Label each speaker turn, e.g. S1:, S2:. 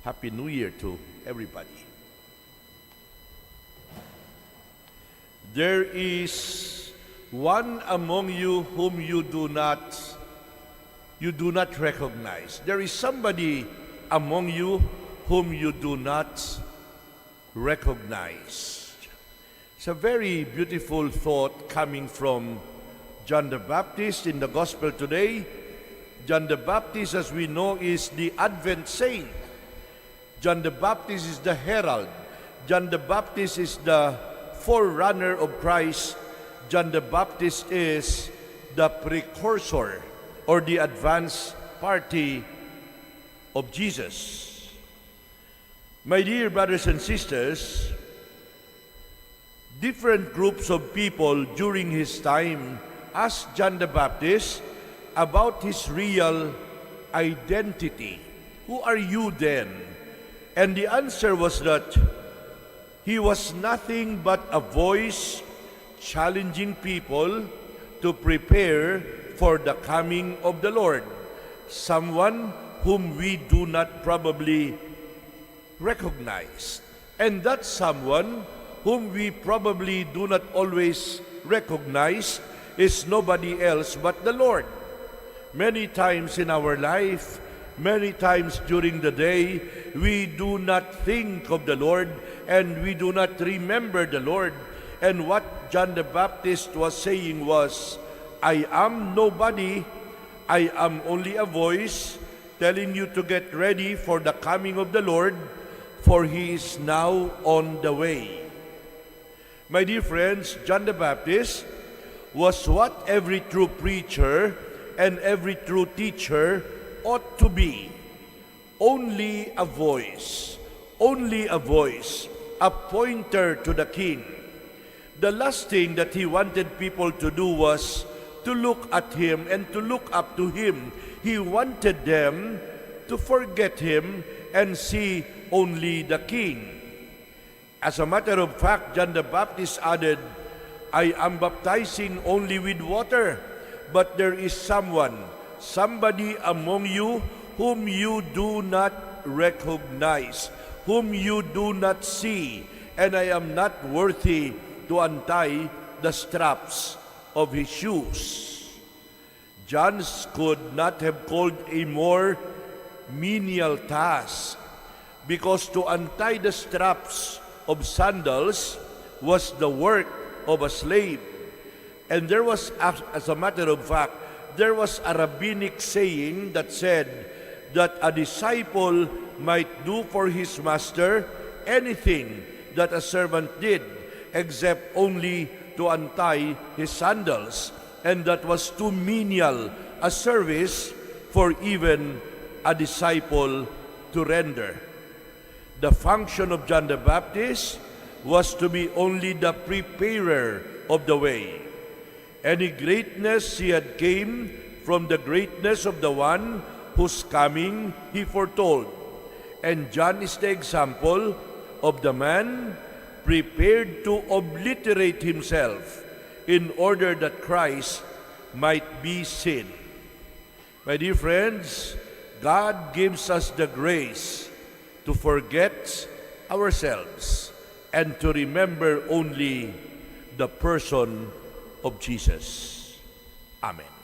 S1: Happy New Year to everybody. There is one among you whom you do not recognize. There is somebody among you whom you do not recognize. It's a very beautiful thought coming from John the Baptist in the Gospel today. John the Baptist, as we know, is the Advent saint. John the Baptist is the herald. John the Baptist is the forerunner of Christ. John the Baptist is the precursor or the advance party of Jesus. My dear brothers and sisters, different groups of people during his time asked John the Baptist about his real identity. Who are you then? And the answer was that he was nothing but a voice challenging people to prepare for the coming of the Lord, someone whom we do not probably recognize. And that someone whom we probably do not always recognize is nobody else but the Lord. Many times in our life, many times during the day, we do not think of the Lord and we do not remember the Lord. And what John the Baptist was saying was, I am nobody, I am only a voice telling you to get ready for the coming of the Lord, for He is now on the way. My dear friends, John the Baptist was what every true preacher and every true teacher ought to be. Only a voice, a pointer to the King. The last thing that he wanted people to do was to look at him and to look up to him. He wanted them to forget him and see only the King. As a matter of fact, John the Baptist added, I am baptizing only with water, but there is somebody among you whom you do not recognize, whom you do not see, and I am not worthy to untie the straps of his shoes. John could not have called a more menial task, because to untie the straps of sandals was the work of a slave. And there was, as a matter of fact, there was a rabbinic saying that said that a disciple might do for his master anything that a servant did, except only to untie his sandals. And that was too menial a service for even a disciple to render. The function of John the Baptist was to be only the preparer of the way. Any greatness he had came from the greatness of the one whose coming he foretold. And John is the example of the man prepared to obliterate himself in order that Christ might be seen. My dear friends, God gives us the grace to forget ourselves and to remember only the person of Jesus. Amen.